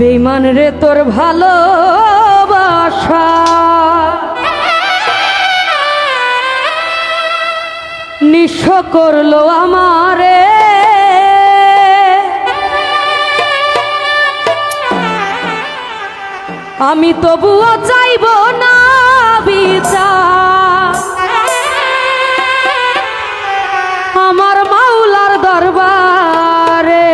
বেঈমান রে তোর ভালোবাসা নিঃস্ব করলো আমারে। আমি তবুও চাইব না বিচার আমার মাওলার দরবারে।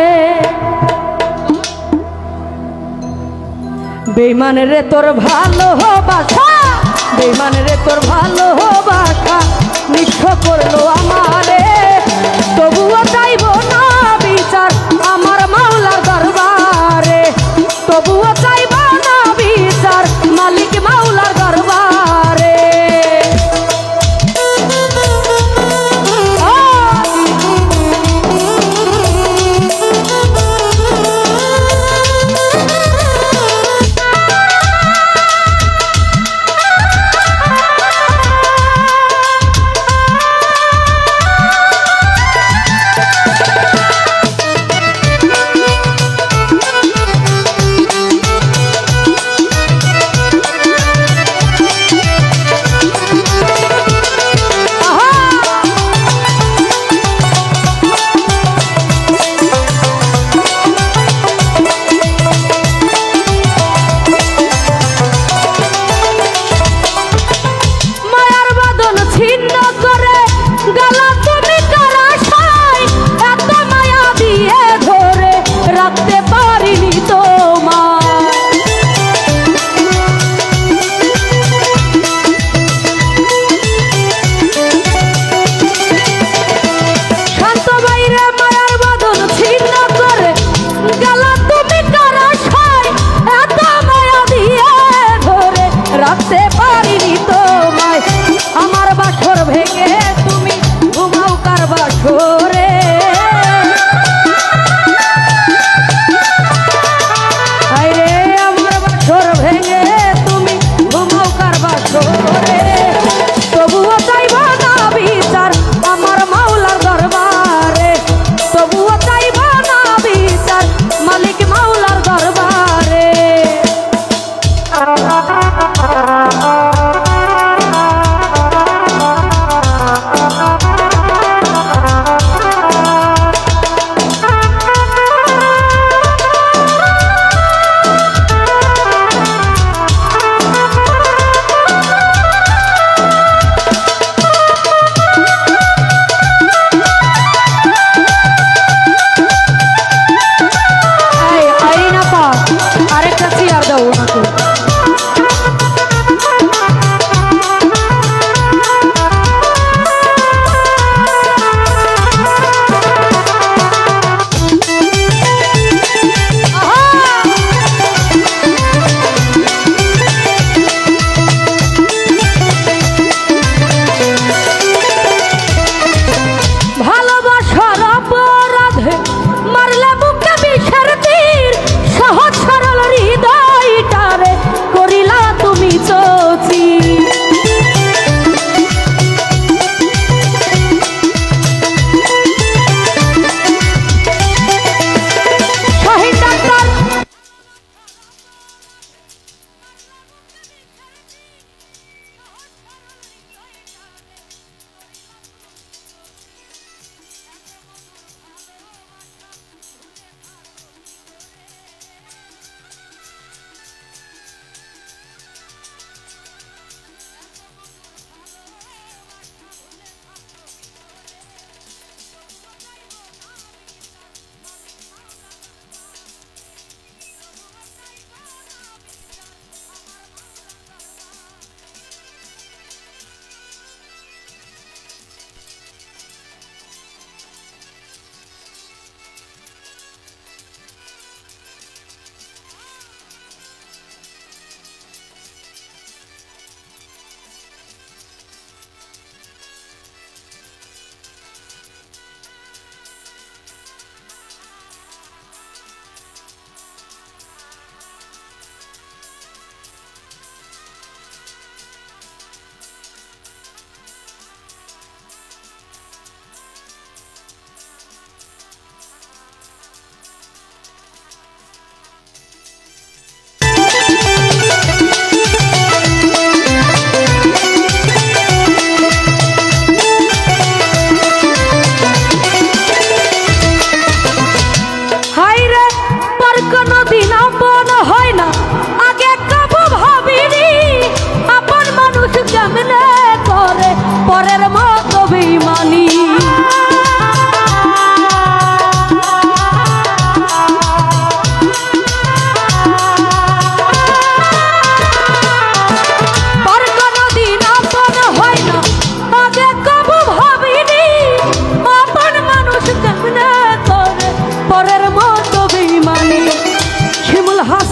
বেঈমান রে তোর ভালোবাসা, বেঈমান রে তোর ভালোবাসা নিঃস্ব করলো আমারে। তবুও চাইব না বিচার আমার মাওলার দরবারে, তবুও চাইব না বিচার মালিক মাওলার দরবারে।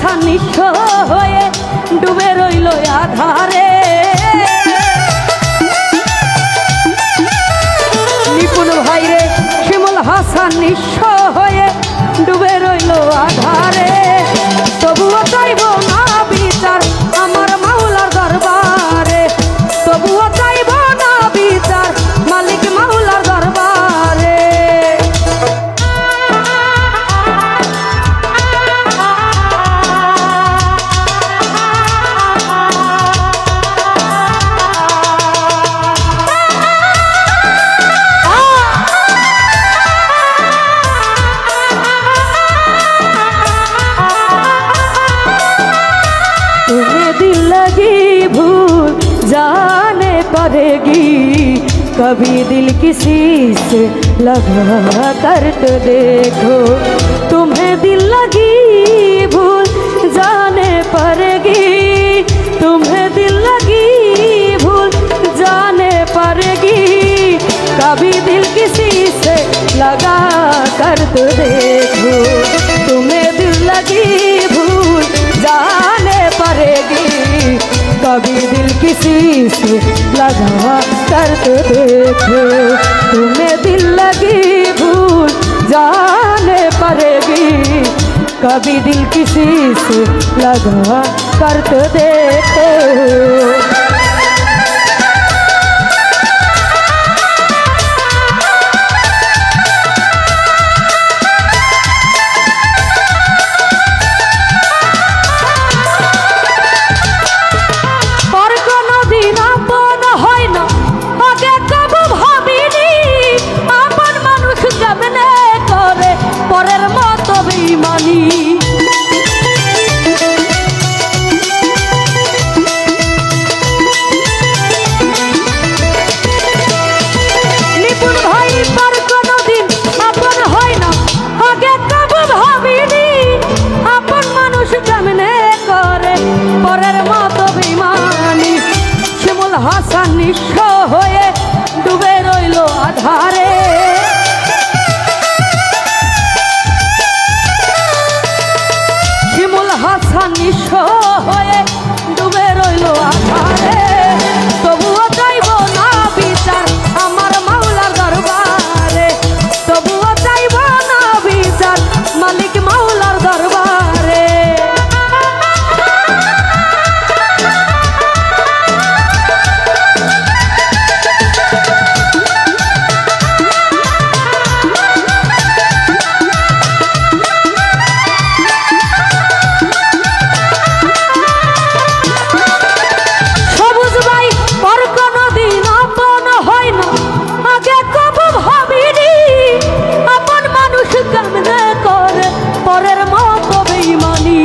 হাসা নিঃস্ব হয়ে ডুবে রইল আধারে। নিপুণ ভাইরে শিমুল হাসান নিঃস্ব হয়ে ডুবে রইল আধারে। তবুও চাইব না বিচার আমার মাওলার দরবারে, তবুও চাইব না বিচার মালিক মাওলার দরবারে। जाने पड़ेगी कभी दिल किसी से लगा कर तो देखो, तुम्हें दिल लगी भूल जाने पड़ेगी, तुम्हें दिल लगी भूल जाने पड़ेगी, कभी दिल किसी से लगा कर तो देखो, तुम्हें दिल लगी भूल जाने पड़ेगी, कभी दिल किसी से लगा कर तो देखो, तुम्हें दिल लगी भूल जाने पड़ेगी, कभी दिल किसी से लगा कर तो देखो। পরের মতো বেঈমানি নিপুণ ভাই পর কোনদিন আপন হয় না, আগে কবু ভাবিনি আপন মানুষ কেমনে করে পরের মতো বেঈমানি। শিমুল হাসান নিঃস্ব হয়ে ডুবে রইল আধারে। হাসান নিঃস্ব হয়ে ডুবে রইল আধারে। তবুও চাইব না বিচার আমার মাওলার দরবারে, তবুও চাইব না বিচার মালিক মাওলার দরবারে। পরের মতো বেঈমানি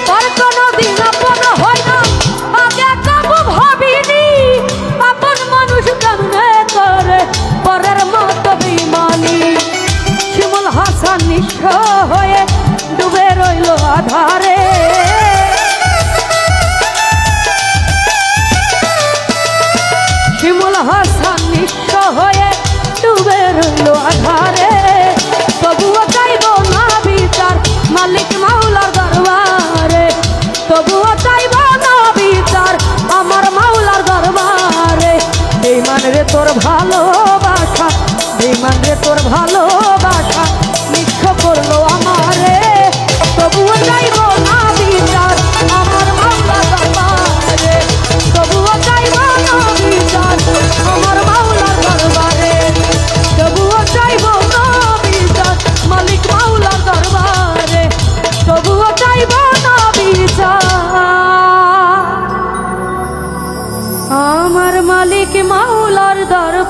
পর কোনদিন আপন হয় না, আগে কবু ভাবিনি আপন মানুষ কেমনে করে পরের মতো বেঈমানি। শিমুল হাসান নিঃস্ব হয়ে ডুবে রইল আধারে। শিমুল হাসান নিঃস্ব হয়ে ডুবে রইল আধারে। তবুও চাইব না বিচার মালিক মাওলার দরবারে, তবুও চাইব না বিচার আমার মাওলার দরবারে। বেঈমান রে তোর ভালোবাসা, বেঈমান রে তোর ভালোবাসা নিঃস্ব করলো আমারে, তবুও চাইব না বিচার আমার মাওলার দরবারে, তবুও চাইব না বিচার আমার মাওলার দরবারে, তবুও চাইব না বিচার মালিক মাওলার দরবারে, তবুও চাইব না বিচার আমার মালিক মাওলার দরবারে।